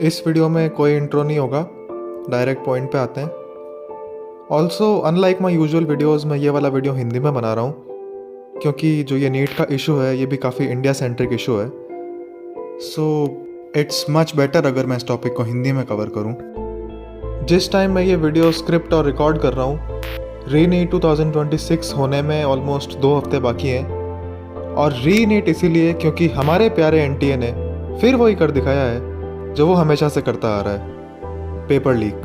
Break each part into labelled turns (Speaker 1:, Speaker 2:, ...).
Speaker 1: इस वीडियो में कोई इंट्रो नहीं होगा, डायरेक्ट पॉइंट पे आते हैं। ऑल्सो अनलाइक माई यूजुअल वीडियोज़ मैं ये वाला वीडियो हिंदी में बना रहा हूँ क्योंकि जो ये नीट का इशू है ये भी काफ़ी इंडिया सेंट्रिक इशू है। सो इट्स मच बेटर अगर मैं इस टॉपिक को हिंदी में कवर करूँ। जिस टाइम मैं ये वीडियो स्क्रिप्ट और रिकॉर्ड कर रहा हूँ, री नीट 2026 होने में ऑलमोस्ट 2 हफ्ते बाकी हैं। और री नीट इसीलिए क्योंकि हमारे प्यारे एनटीए ने फिर वही कर दिखाया है जो वो हमेशा से करता आ रहा है, पेपर लीक।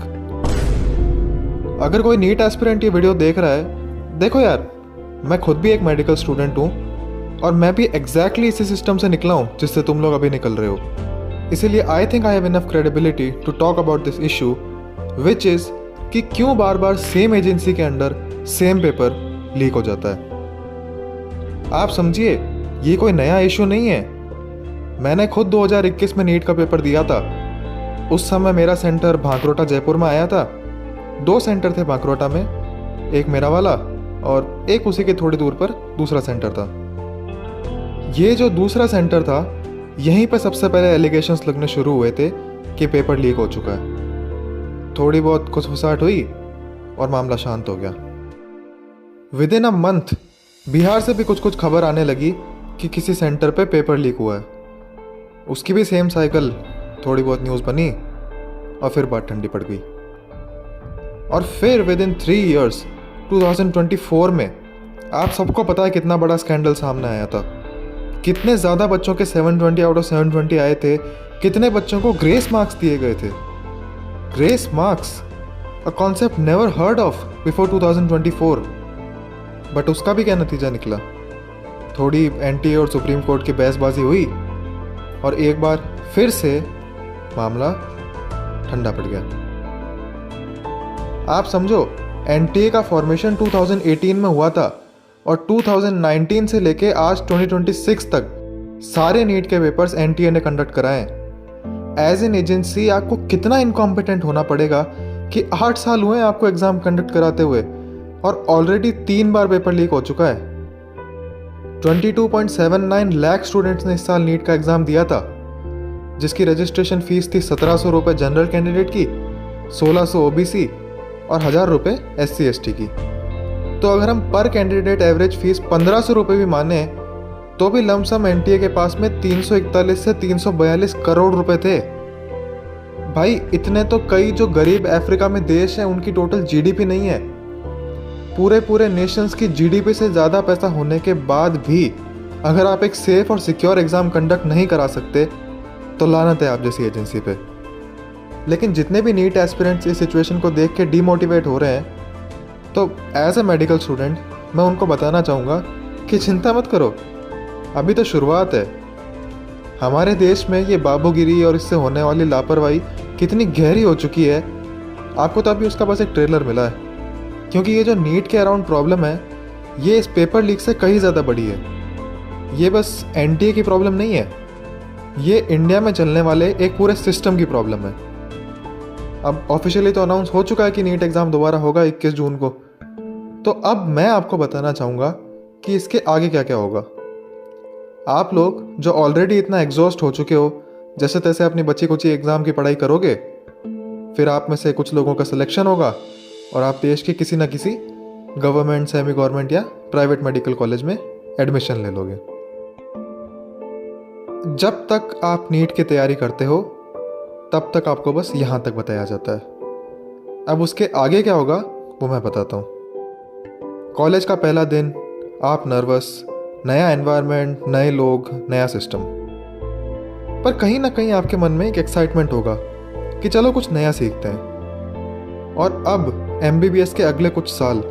Speaker 1: अगर कोई नीट एस्पिरेंट ये वीडियो देख रहा है, देखो यार, मैं खुद भी एक मेडिकल स्टूडेंट हूँ और मैं भी एग्जैक्टली इसी सिस्टम से निकला हूँ जिससे तुम लोग अभी निकल रहे हो। इसीलिए I think I have enough credibility to talk about this issue, which is कि क्यों बार बार सेम एजेंसी के अंडर सेम पेपर लीक हो जाता है। आप समझिए, ये कोई नया इशू नहीं है। मैंने खुद 2021 में नीट का पेपर दिया था। उस समय मेरा सेंटर भांकरोटा जयपुर में आया था। 2 सेंटर थे भांकरोटा में, एक मेरा वाला और एक उसी के थोड़ी दूर पर दूसरा सेंटर था। ये जो दूसरा सेंटर था, यहीं पर सबसे पहले एलिगेशंस लगने शुरू हुए थे कि पेपर लीक हो चुका है। थोड़ी बहुत खुसफुसाहट हुई और मामला शांत हो गया। With in a month Bihar से भी कुछ खबर आने लगी कि किसी सेंटर पे पेपर लीक हुआ है। उसकी भी सेम साइकिल, थोड़ी बहुत न्यूज़ बनी और फिर बात ठंडी पड़ गई। और फिर विद इन 3 इयर्स 2024 में आप सबको पता है कितना बड़ा स्कैंडल सामने आया था। कितने ज़्यादा बच्चों के 720 आउट ऑफ 720 आए थे, कितने बच्चों को ग्रेस मार्क्स दिए गए थे। Grace marks, a concept never heard of before 2024। But उसका भी क्या नतीजा निकला? थोड़ी एनटीए और सुप्रीम कोर्ट की बहसबाजी हुई और एक बार फिर से मामला ठंडा पड़ गया। आप समझो, एनटीए का फॉर्मेशन 2018 में हुआ था और 2019 से लेके आज 2026 तक सारे नीट के पेपर्स एनटीए ने कंडक्ट कराए। एज एन एजेंसी आपको कितना इनकॉम्पिटेंट होना पड़ेगा कि 8 साल हुए आपको एग्जाम कंडक्ट कराते हुए और ऑलरेडी 3 बार पेपर लीक हो चुका है। 22.79 लाख स्टूडेंट्स ने इस साल नीट का एग्जाम दिया था, जिसकी रजिस्ट्रेशन फीस थी 1700 रुपये जनरल कैंडिडेट की, 1600 ओबीसी और 1000 रुपये SC ST की। तो अगर हम पर कैंडिडेट एवरेज फीस 1500 रुपये भी माने तो भी लमसम एनटीए के पास में 341 से 342 करोड़ रुपए थे। भाई, इतने तो कई जो गरीब अफ्रीका में देश हैं उनकी टोटल जीडीपी नहीं है। पूरे नेशंस की जीडीपी से ज़्यादा पैसा होने के बाद भी अगर आप एक सेफ और सिक्योर एग्ज़ाम कंडक्ट नहीं करा सकते तो लानत है आप जैसी एजेंसी पे। लेकिन जितने भी नीट एस्पिरेंट्स इस सिचुएशन को देख के डीमोटिवेट हो रहे हैं, तो एज ए मेडिकल स्टूडेंट मैं उनको बताना चाहूँगा कि चिंता मत करो, अभी तो शुरुआत है। हमारे देश में ये बाबूगिरी और इससे होने वाली लापरवाही कितनी गहरी हो चुकी है, आपको तो अभी उसका बस एक ट्रेलर मिला है। क्योंकि ये जो नीट के अराउंड प्रॉब्लम है, ये इस पेपर लीक से कहीं ज़्यादा बड़ी है। ये बस एनटीए की प्रॉब्लम नहीं है, ये इंडिया में चलने वाले एक पूरे सिस्टम की प्रॉब्लम है। अब ऑफिशियली तो अनाउंस हो चुका है कि नीट एग्ज़ाम दोबारा होगा 21 जून को। तो अब मैं आपको बताना चाहूँगा कि इसके आगे क्या क्या होगा। आप लोग जो ऑलरेडी इतना एग्जॉस्ट हो चुके हो, जैसे तैसे अपनी बच्ची कुची एग्ज़ाम की पढ़ाई करोगे, फिर आप में से कुछ लोगों का सिलेक्शन होगा और आप देश के किसी न किसी गवर्नमेंट, सेमी गवर्नमेंट या प्राइवेट मेडिकल कॉलेज में एडमिशन ले लोगे। जब तक आप नीट की तैयारी करते हो तब तक आपको बस यहाँ तक बताया जाता है। अब उसके आगे क्या होगा वो मैं बताता हूँ। कॉलेज का पहला दिन, आप नर्वस, नया एनवायरनमेंट, नए लोग, नया सिस्टम। पर कहीं ना कहीं आपके मन में एक एक्साइटमेंट होगा कि चलो कुछ नया सीखते हैं। और अब MBBS के अगले कुछ साल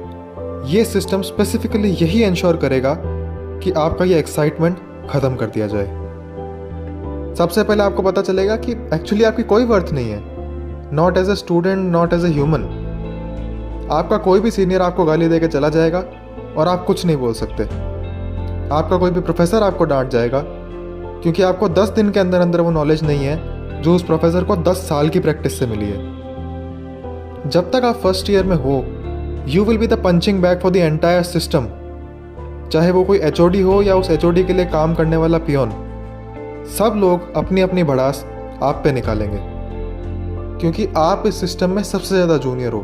Speaker 1: ये सिस्टम स्पेसिफिकली यही इंश्योर करेगा कि आपका ये एक्साइटमेंट ख़त्म कर दिया जाए। सबसे पहले आपको पता चलेगा कि एक्चुअली आपकी कोई वर्थ नहीं है, not as a student, not as a human. आपका कोई भी सीनियर आपको गाली दे के चला जाएगा और आप कुछ नहीं बोल सकते। आपका कोई भी प्रोफेसर आपको डांट जाएगा क्योंकि आपको 10 दिन के अंदर अंदर वो नॉलेज नहीं है जो उस प्रोफेसर को 10 साल की प्रैक्टिस से मिली है। जब तक आप फर्स्ट ईयर में हो, you will be the punching bag for the entire system. चाहे वो कोई HOD हो या उस HOD के लिए काम करने वाला पियोन, सब लोग अपनी अपनी भड़ास आप पे निकालेंगे, क्योंकि आप इस सिस्टम में सबसे ज़्यादा जूनियर हो।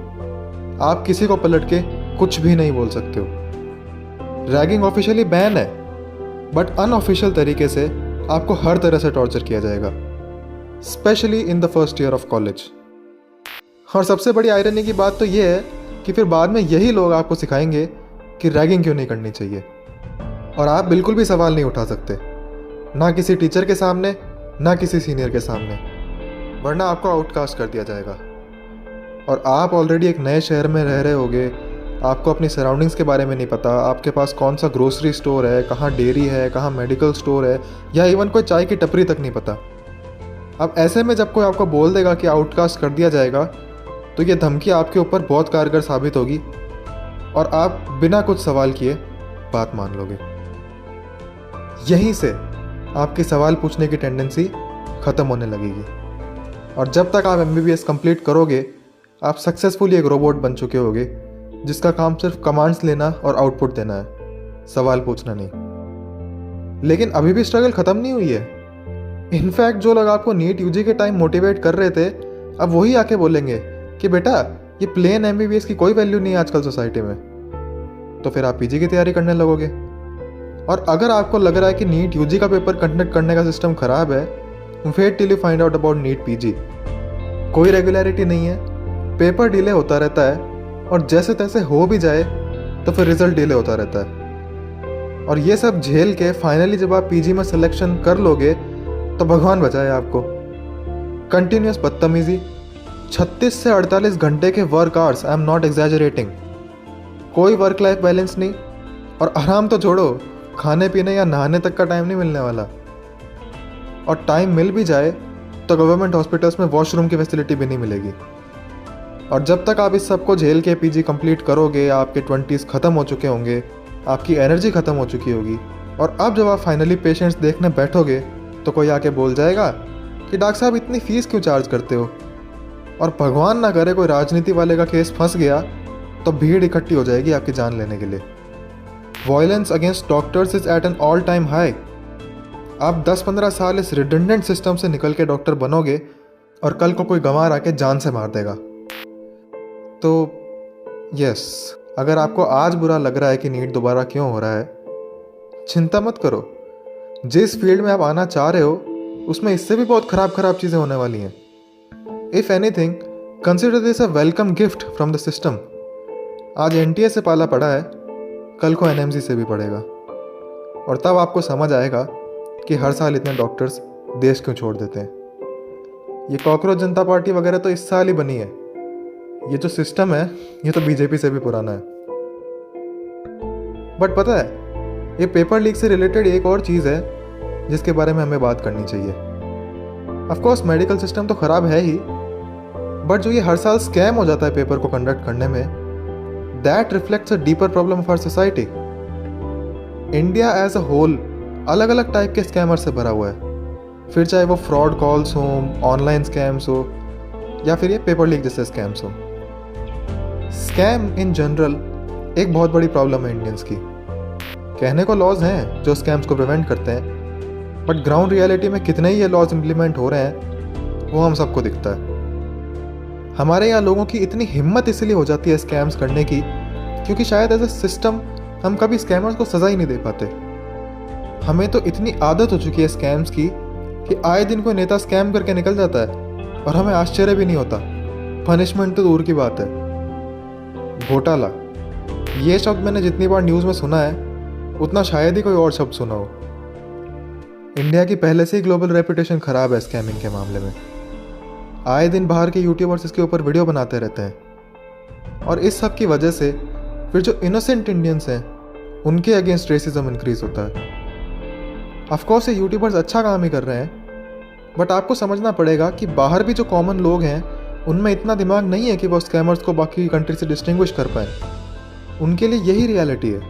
Speaker 1: आप किसी को पलट के कुछ भी नहीं बोल सकते हो। रैगिंग ऑफिशियली बैन है, बट अनऑफिशियल तरीके से आपको हर तरह से टॉर्चर किया जाएगा, specially in the first year of college. और सबसे बड़ी आयरनी की बात तो ये है कि फिर बाद में यही लोग आपको सिखाएंगे कि रैगिंग क्यों नहीं करनी चाहिए, और आप बिल्कुल भी सवाल नहीं उठा सकते, ना किसी टीचर के सामने, ना किसी सीनियर के सामने, वरना आपको आउटकास्ट कर दिया जाएगा। और आप ऑलरेडी एक नए शहर में रह रहे होगे, आपको अपनी सराउंडिंग्स के बारे में नहीं पता, आपके पास कौन सा ग्रोसरी स्टोर है, कहाँ डेयरी है, कहाँ मेडिकल स्टोर है, या इवन कोई चाय की टपरी तक नहीं पता। अब ऐसे में जब कोई आपको बोल देगा कि आउटकास्ट कर दिया जाएगा, तो ये धमकी आपके ऊपर बहुत कारगर साबित होगी और आप बिना कुछ सवाल किए बात मान लोगे। यहीं से आपकी सवाल पूछने की टेंडेंसी ख़त्म होने लगेगी, और जब तक आप MBBS कंप्लीट करोगे, आप सक्सेसफुली एक रोबोट बन चुके होगे जिसका काम सिर्फ कमांड्स लेना और आउटपुट देना है, सवाल पूछना नहीं। लेकिन अभी भी स्ट्रगल ख़त्म नहीं हुई है। इनफैक्ट जो लोग आपको नीट UG के टाइम मोटिवेट कर रहे थे, अब वही आके बोलेंगे कि बेटा ये प्लेन MBBS की कोई वैल्यू नहीं है आजकल सोसाइटी में। तो फिर आप PG की तैयारी करने लगोगे। और अगर आपको लग रहा है कि नीट UG का पेपर कंडक्ट करने का सिस्टम ख़राब है, wait till you find out about NEET PG। कोई रेगुलरिटी नहीं है, पेपर डिले होता रहता है, और जैसे तैसे हो भी जाए तो फिर रिजल्ट डिले होता रहता है। और ये सब झेल के फाइनली जब आप PG में सिलेक्शन कर लोगे, तो भगवान बचाए आपको। कंटिन्यूस बदतमीजी, 36 से 48 घंटे के work hours, I am not exaggerating, कोई वर्क लाइफ बैलेंस नहीं, और आराम तो छोड़ो, खाने पीने या नहाने तक का टाइम नहीं मिलने वाला। और टाइम मिल भी जाए तो गवर्नमेंट हॉस्पिटल्स में वॉशरूम की फैसिलिटी भी नहीं मिलेगी। और जब तक आप इस सब को झेल के PG कंप्लीट करोगे, आपके 20s ख़त्म हो चुके होंगे, आपकी एनर्जी ख़त्म हो चुकी होगी, और अब जब आप फाइनली पेशेंट्स देखने बैठोगे, तो कोई आके बोल जाएगा कि डॉक्टर साहब इतनी फ़ीस क्यों चार्ज करते हो। और भगवान ना करे कोई राजनीति वाले का केस फंस गया, तो भीड़ इकट्ठी हो जाएगी आपकी जान लेने के लिए। Violence against doctors is at an all time high. आप 10-15 साल इस रिडंडेंट सिस्टम से निकल के डॉक्टर बनोगे, और कल को कोई गंवार आके जान से मार देगा। तो यस, अगर आपको आज बुरा लग रहा है कि नीट दोबारा क्यों हो रहा है, चिंता मत करो। जिस फील्ड में आप आना चाह रहे हो, उसमें इससे भी बहुत ख़राब चीज़ें होने वाली हैं। If anything, consider this a welcome gift from the system. आज NTA से पाला पड़ा है, कल को NMC से भी पड़ेगा, और तब आपको समझ आएगा कि हर साल इतने डॉक्टर्स देश क्यों छोड़ देते हैं। ये कॉकरोच जनता पार्टी वगैरह तो इस साल ही बनी है। ये जो सिस्टम है, ये तो BJP से भी पुराना है। बट पता है, ये पेपर लीक से रिलेटेड एक और चीज़ है जिसके बारे में हमें बात करनी चाहिए। ऑफ कोर्स मेडिकल सिस्टम तो ख़राब है ही, बट जो ये हर साल स्कैम हो जाता है पेपर को कंडक्ट करने में, that reflects a deeper problem of our society. India as a whole अलग अलग टाइप के स्कैमर से भरा हुआ है, फिर चाहे वो फ्रॉड कॉल्स हो, ऑनलाइन स्कैम्स हो, या फिर ये पेपर लीक जैसे स्कैम्स हो। स्कैम इन जनरल एक बहुत बड़ी प्रॉब्लम है इंडियंस की। कहने को लॉज हैं जो स्कैम्स को प्रिवेंट करते हैं, बट ग्राउंड रियलिटी में कितने ही ये लॉज इम्प्लीमेंट हो रहे हैं वो हम सबको दिखता है। हमारे यहाँ लोगों की इतनी हिम्मत इसलिए हो जाती है स्कैम्स करने की, क्योंकि शायद एज ए सिस्टम हम कभी स्कैमर्स को सज़ा ही नहीं दे पाते। हमें तो इतनी आदत हो चुकी है स्कैम्स की कि आए दिन कोई नेता स्कैम करके निकल जाता है और हमें आश्चर्य भी नहीं होता। पनिशमेंट तो दूर की बात है। घोटाला, ये शब्द मैंने जितनी बार न्यूज़ में सुना है उतना शायद ही कोई और शब्द सुना हो। इंडिया की पहले से ही ग्लोबल रेपुटेशन ख़राब है स्कैमिंग के मामले में। आए दिन बाहर के यूट्यूबर्स इसके ऊपर वीडियो बनाते रहते हैं, और इस सब की वजह से फिर जो इनोसेंट इंडियंस हैं उनके अगेंस्ट रेसिज्म इंक्रीज होता है। ऑफकोर्स ये यूट्यूबर्स अच्छा काम ही कर रहे हैं, बट आपको समझना पड़ेगा कि बाहर भी जो कॉमन लोग हैं उनमें इतना दिमाग नहीं है कि वो स्कैमर्स को बाकी कंट्री से डिस्टिंग्विश कर पाएँ। उनके लिए यही रियलिटी है,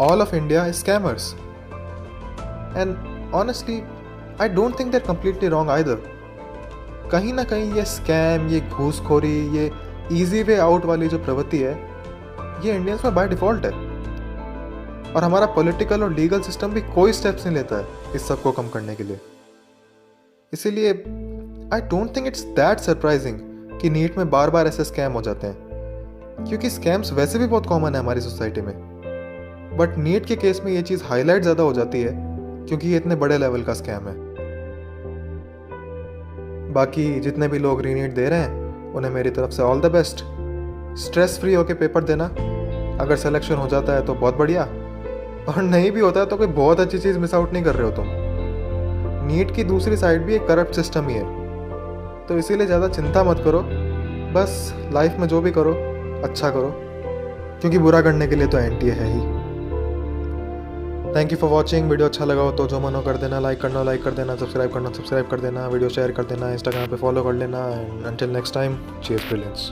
Speaker 1: all of India is scammers. And honestly I don't think there completely wrong either. कहीं ना कहीं ये स्कैम, ये घूसखोरी, ये इजी वे आउट वाली जो प्रवृत्ति है, ये इंडियंस में बाय डिफ़ॉल्ट है, और हमारा पॉलिटिकल और लीगल सिस्टम भी कोई स्टेप्स नहीं लेता है इस सब को कम करने के लिए। इसीलिए I don't think it's that surprising कि नीट में बार बार ऐसे स्कैम हो जाते हैं, क्योंकि स्कैम्स वैसे भी बहुत कॉमन है हमारी सोसाइटी में। बट नीट के केस में ये चीज़ हाईलाइट ज़्यादा हो जाती है क्योंकि ये इतने बड़े लेवल का स्कैम है। बाकी जितने भी लोग रीनीट दे रहे हैं उन्हें मेरी तरफ से all the best. Stress free होके पेपर देना। अगर सिलेक्शन हो जाता है तो बहुत बढ़िया, और नहीं भी होता है तो कोई बहुत अच्छी चीज़ मिस आउट नहीं कर रहे हो तुम। नीट की दूसरी साइड भी एक करप्ट सिस्टम ही है, तो इसीलिए ज़्यादा चिंता मत करो। बस लाइफ में जो भी करो अच्छा करो, क्योंकि बुरा करने के लिए तो एनटीए है ही। Thank you for watching. Video अच्छा लगा हो तो जो मन हो कर देना, लाइक कर देना, सब्सक्राइब कर देना, वीडियो शेयर कर देना, इंस्टाग्राम पे फॉलो कर लेना। And until next time, cheers brilliance.